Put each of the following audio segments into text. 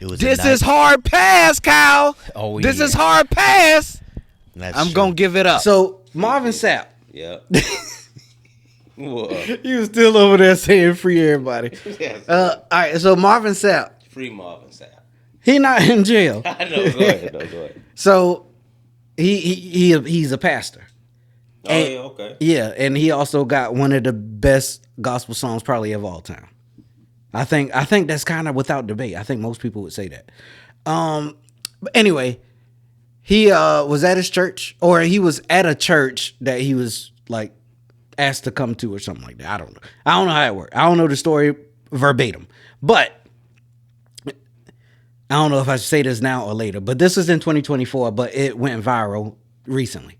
This is hard pass, Kyle. Oh, This yeah. is hard pass. That's I'm true. gonna give it up. So Marvin Sapp, Yeah. Whoa. he was still over there saying free everybody. Yes. All right, so Marvin Sapp, Free Marvin Sapp. he not in jail. I know. Go ahead. No, go ahead. So he's a pastor. Oh, yeah, okay. Yeah, and he also got one of the best gospel songs probably of all time. I think that's kind of without debate. I think most people would say that. But anyway, he was at his church, or he was at a church that he was like asked to come to or something like that. I don't know. I don't know how it worked. I don't know the story verbatim. But I don't know if I should say this now or later. But this was in 2024, but it went viral recently.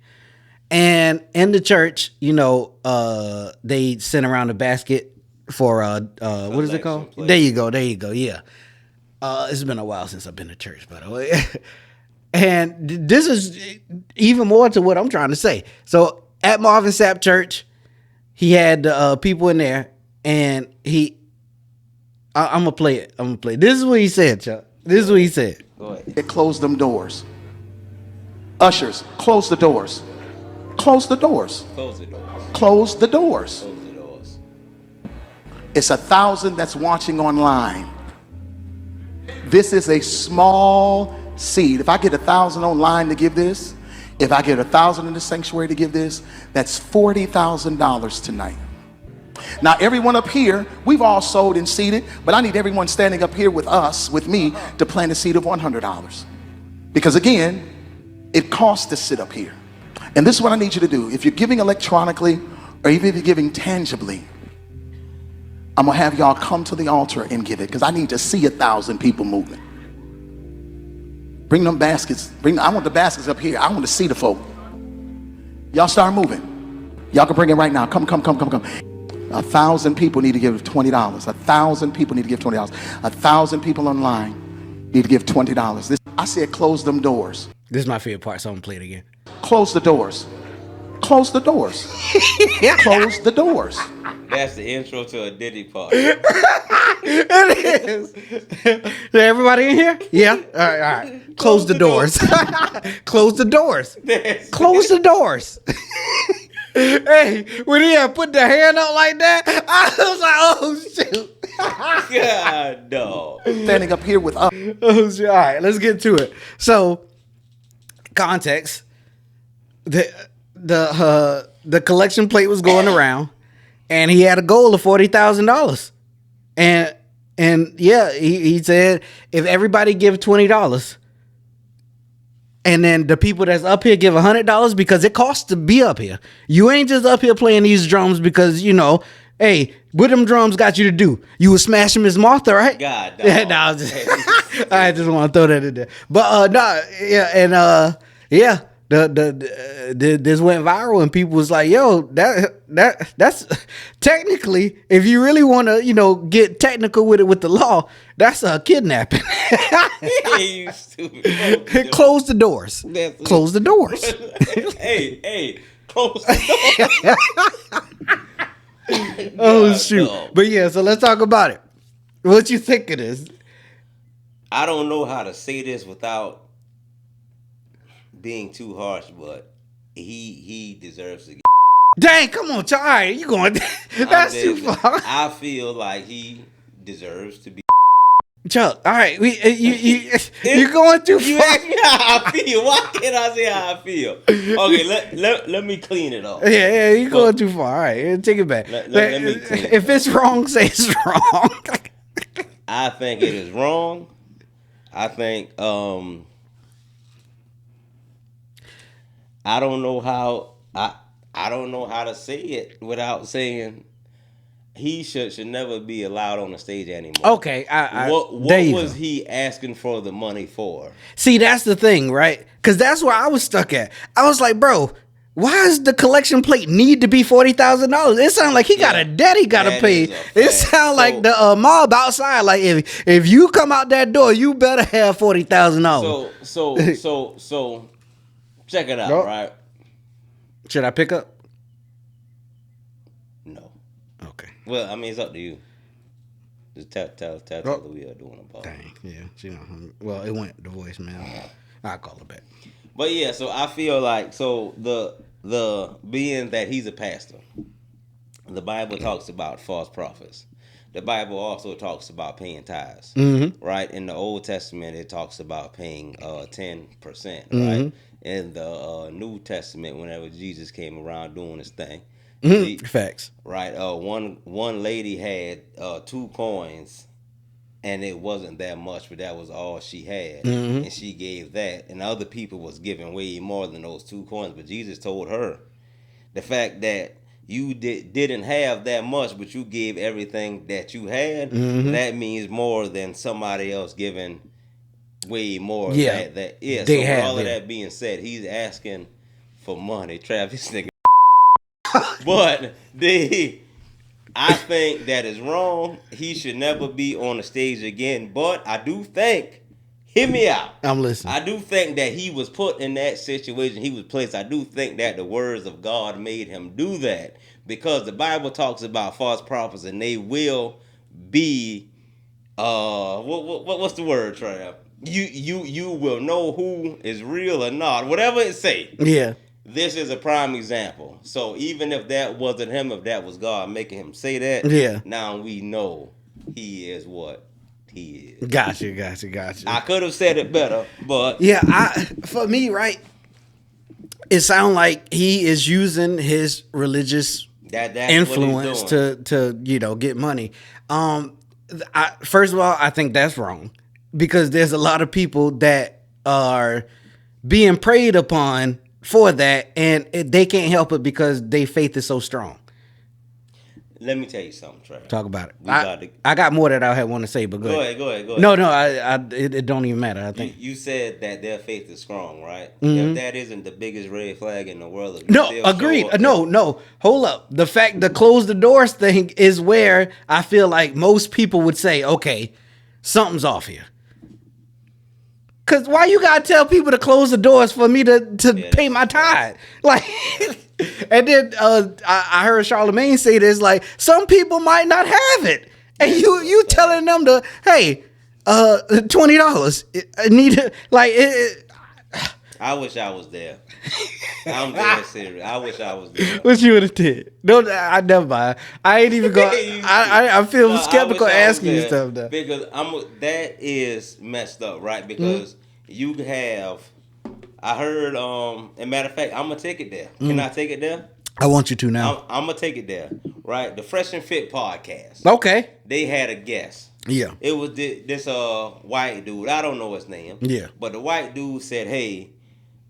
And in the church, they sent around a basket for what is it called? Plate. There you go. Yeah. It's been a while since I've been to church, by the way. And this is even more to what I'm trying to say. So at Marvin Sapp Church, he had people in there, and I'm gonna play it. This is what he said, Chuck. This is what he said. Go ahead. It closed them doors. Ushers, close the doors. Close the doors. Close the doors. Close the doors. Close the doors. It's 1,000 that's watching online. This is a small seed. If I get 1,000 online to give this, if I get 1,000 in the sanctuary to give this, that's $40,000 tonight. Now, everyone up here, we've all sold and seeded, but I need everyone standing up here with us, with me, to plant a seed of $100. Because again, it costs to sit up here. And this is what I need you to do. If you're giving electronically, or even if you're giving tangibly, I'm gonna have y'all come to the altar and give it, because I need to see 1,000 people moving. Bring them baskets. I want the baskets up here. I want to see the folk. Y'all start moving. Y'all can bring it right now. Come. 1,000 people need to give $20. 1,000 people need to give $20. 1,000 people online need to give $20. I said close them doors. This is my favorite part, so I'm gonna play it again. Close the doors. Close the doors. Close the doors. That's the intro to a Diddy part. It is. Is everybody in here? Yeah. All right. Close the doors. Close the doors. Close the doors. Hey, when he had put the hand out like that, I was like, oh shoot. God, dog. Standing up here with us. Oh shoot. All right, let's get to it. So, context. The collection plate was going around, and he had a goal of $40,000. And yeah, he said if everybody give $20, and then the people that's up here give $100, because it costs to be up here. You ain't just up here playing these drums because hey, what them drums got you to do? You was smashing Miss Martha, right? God, dog. Yeah, I just want to throw that in there. But this went viral, and people was like, "Yo, that's technically, if you really want to, get technical with it with the law, that's a kidnapping." You stupid. Close the doors. Close the doors. Hey, close the door. Oh God, shoot! dog. But yeah, so let's talk about it. What you think of this? I don't know how to say this without being too harsh, but he deserves to get. Dang, come on, Charlie. All right, you going? That's too far. I feel like he deserves to be. Chuck, all right, you're going too You far. ask me how I feel. Why can't I say how I feel? Okay, let me clean it off. Yeah, you're going too far. All right, take it back. Let me clean it if it's wrong, say it's wrong. I think it is wrong. I think I don't know how I don't know how to say it without saying he should never be allowed on the stage anymore. Okay, what there was he asking for the money for? See, that's the thing, right? Because that's where I was stuck at. I was like, bro, why does the collection plate need to be $40,000? It sounds like he got a debt he got to pay. It sounds like the mob outside. Like if you come out that door, you better have $40,000. So check it out, Nope. right? Should I pick up? No. Okay. Well, I mean, it's up to you. Just tell Oh. her we are doing a podcast. Dang, yeah. She don't. Well, it went to voicemail. I'll call her back. But yeah, so I feel like the being that he's a pastor, the Bible talks about false prophets. The Bible also talks about paying tithes, right? In the Old Testament, it talks about paying 10%, right? In the New Testament, whenever Jesus came around doing his thing, Facts. right? One lady had 2 coins, and it wasn't that much, but that was all she had, and she gave that, and other people was giving way more than those 2 coins. But Jesus told her, the fact that you didn't have that much, but you gave everything that you had, that means more than somebody else giving way more. Yeah, Yeah. they So have, with all of yeah. that being said, he's asking for money. Travis nigga. But I think that is wrong. He should never be on the stage again. But I do think, hear me out. I'm listening. I do think that he was put in that situation. He was placed. I do think that the words of God made him do that, because the Bible talks about false prophets, and they will be what's the word, Trav? You will know who is real or not. Whatever it say. Yeah. This is a prime example. So even if that wasn't him, if that was God making him say that, Yeah. now we know he is what he is. Gotcha. I could have said it better, but Yeah, for me, right, it sounds like he is using his religious that's influence what he's doing. to get money. First of all, I think that's wrong, because there's a lot of people that are being preyed upon for that, and they can't help it because their faith is so strong. Let me tell you something, Trey. Talk about it. We got to- I got more that I want to say, but go ahead. Go ahead. No, it don't even matter. I think. You said that their faith is strong, right? If that isn't the biggest red flag in the world, if you No, still agreed. show up- No. Hold up. The fact the close the doors thing is where I feel like most people would say, okay, something's off here. Cause why you gotta tell people to close the doors for me to pay my tithe? Like, and then I heard Charlamagne say this, like, some people might not have it, and you telling them to, hey, $20. I need it. Like I wish I was there. I'm dead serious. I wish I was there. what you would have did? No, I never mind. I ain't even going. I feel No, skeptical I wish I was asking you there, stuff though. because that is messed up, right? Because you have, I heard, and matter of fact, I'm gonna take it there. Can I take it there? I want you to now. I'm gonna take it there, right? The Fresh and Fit podcast. Okay. They had a guest. Yeah. It was this white dude. I don't know his name. Yeah. But the white dude said, "Hey,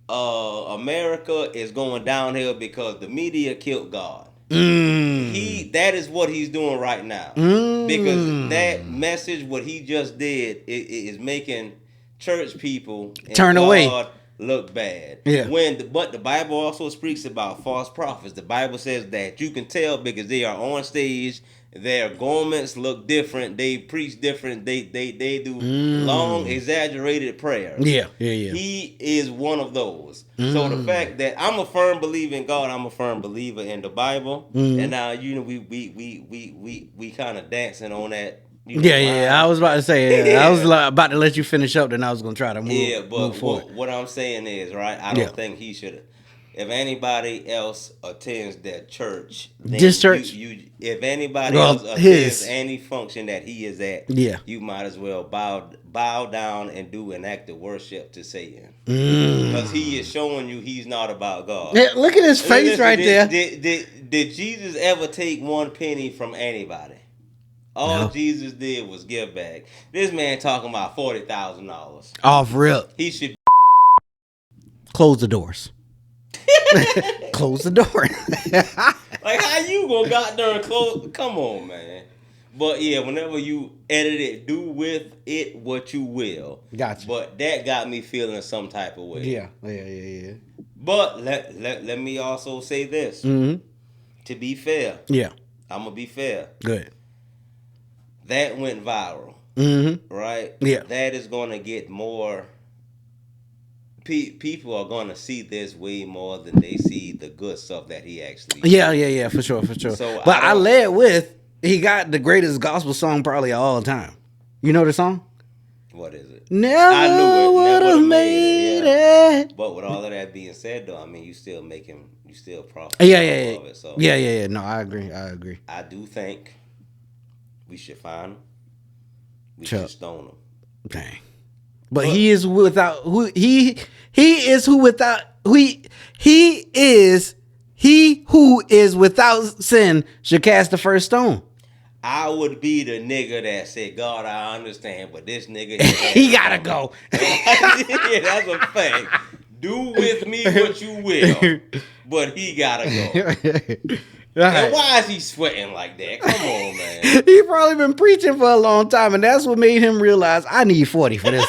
America is going downhill because the media killed God." That is what he's doing right now. Because that message, what he just did, is making church people and Turn God away. look bad. Yeah. But the Bible also speaks about false prophets. The Bible says that you can tell because they are on stage. Their garments look different. They preach different. They do long, exaggerated prayers. Yeah. He is one of those. So the fact that I'm a firm believer in God, I'm a firm believer in the Bible, and now we kind of dancing on that. Yeah. I was about to say. I was about to let you finish up, then I was gonna try to move. Yeah, but move forward. what I'm saying is, right, I don't think he should. If anybody else attends that church, then This church? If anybody Well, else attends his. any function that he is at, Yeah. you might as well bow down and do an act of worship to Satan, because he is showing you he's not about God. Yeah, look at his face Listen, right there. Did Jesus ever take one penny from anybody? All No. Jesus did was give back. This man talking about $40,000. Off rip. He should. Close the doors. Close the door. Like, how you gonna got there and close? Come on, man. But yeah, whenever you edit it, do with it what you will. Gotcha. But that got me feeling some type of way. Yeah. But let me also say this. Mm-hmm. To be fair, Yeah. I'm gonna be fair. Good. That went viral, Mm-hmm. right? Yeah. That is gonna get more. People are gonna see this way more than they see the good stuff that he actually. Yeah, for sure. So But I don't- led with He got the greatest gospel song probably of all time. You know the song? What is it? Never I knew it. would Never have made made it. it. But with all of that being said, though, I mean, you still profit Yeah. off of it. So Yeah. No, I agree. I do think we should find him. We Chuck. should stone him. Dang. But he is without who he is who without he who is without sin should cast the first stone. I would be the nigga that said, God, I understand, but this nigga He gotta go. Yeah, that's a fact. Do with me what you will, but he gotta go. And why is he sweating like that? Come on, man. He probably been preaching for a long time, and that's what made him realize I need 40 for this.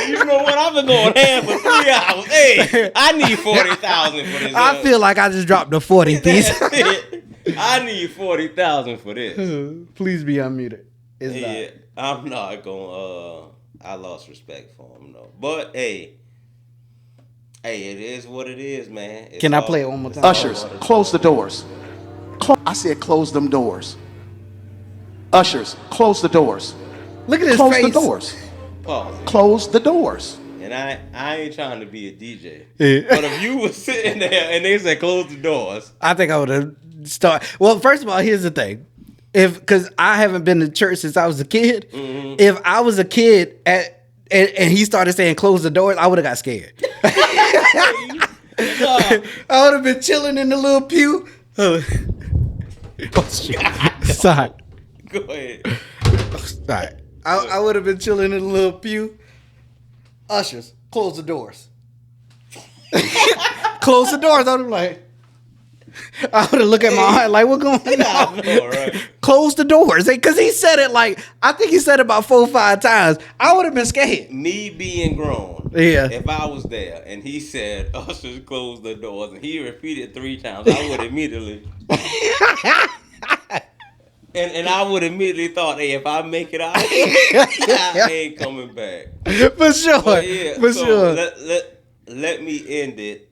You know what? I've been going ham for 3 hours. Hey, I need 40,000 for this. I feel like I just dropped the 40 piece. I need 40,000 for this. Please be unmuted. It's Yeah, I'm not gonna. I lost respect for him though. But hey, it is what it is, man. Can I play it one more time? Ushers, close the doors. I said close them doors. Ushers, close the doors. Look at his Close face. the doors. Pause. Close the doors. And I ain't trying to be a DJ. Yeah. But if you was sitting there and they said close the doors, I think I would have started. Well, first of all, here's the thing. Because I haven't been to church since I was a kid. Mm-hmm. If I was a kid and he started saying close the doors, I would have got scared. I would have been chilling in the little pew. Oh shit. Sorry. go ahead. Sorry. I would have been chilling in the little pew. Ushers, close the doors. Close the doors. I would have like, I would have looked at my heart like, what going on? I know, right? Close the doors. Because he said it like, I think he said it about 4 or 5 times. I would have been scared. Me being grown, Yeah. if I was there and he said, ushers close the doors, and he repeated 3 times, I would immediately. And I would immediately thought, hey, if I make it out, I ain't coming back. For sure. But yeah, For so sure. Let me end it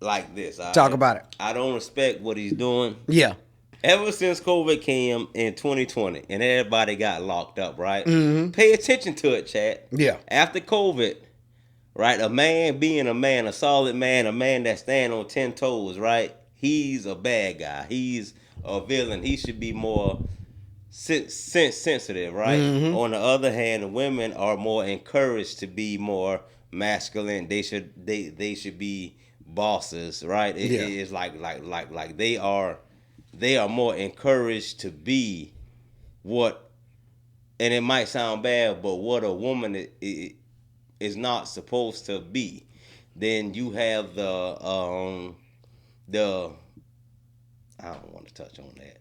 like this. Talk about it. I don't respect what he's doing. Yeah. Ever since COVID came in 2020 and everybody got locked up, right? Mm-hmm. Pay attention to it, chat. Yeah. After COVID, right, a man being a man, a solid man, a man that stand on 10 toes, right? He's a bad guy. He's a villain. He should be more sensitive, right? Mm-hmm. On the other hand, women are more encouraged to be more masculine. They should be bosses, right? It's like they are more encouraged to be what, and it might sound bad, but what a woman is not supposed to be. Then you have the I don't want to touch on that.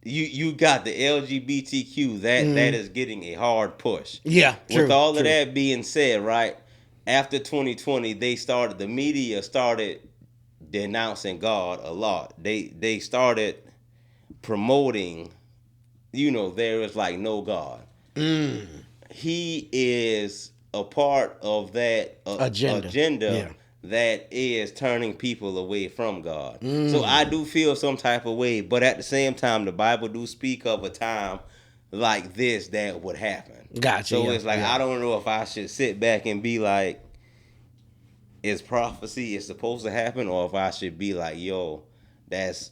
You got the LGBTQ that is getting a hard push. Yeah. With all of that being said, right, after 2020, the media started denouncing God a lot. They started promoting, there is like no God. He is a part of that agenda that is turning people away from God. So I do feel some type of way, but at the same time, the Bible do speak of a time like this that would happen. Gotcha. So it's like, I don't know if I should sit back and be like, is prophecy is supposed to happen, or if I should be like, yo, that's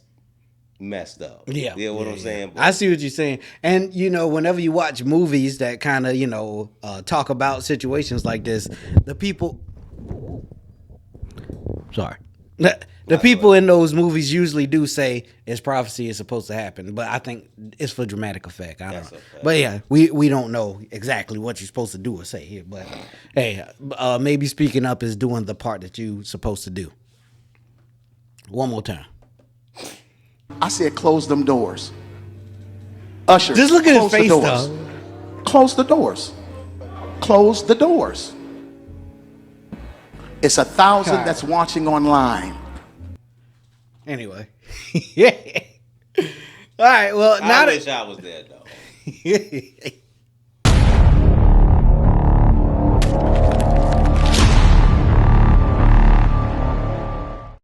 messed up. Yeah. You know what I'm saying? But I see what you're saying. And, whenever you watch movies that kind of, talk about situations like this, the people... Sorry. The people in those movies usually do say it's prophecy is supposed to happen, but I think it's for dramatic effect. I don't know. But yeah, we don't know exactly what you're supposed to do or say here. But hey, maybe speaking up is doing the part that you're supposed to do. One more time. I said close them doors. Ushers, just look at his face, doors. though. Close the doors. Close the doors. It's 1,000 that's watching online. Anyway. All right, well, I wish I was there, though.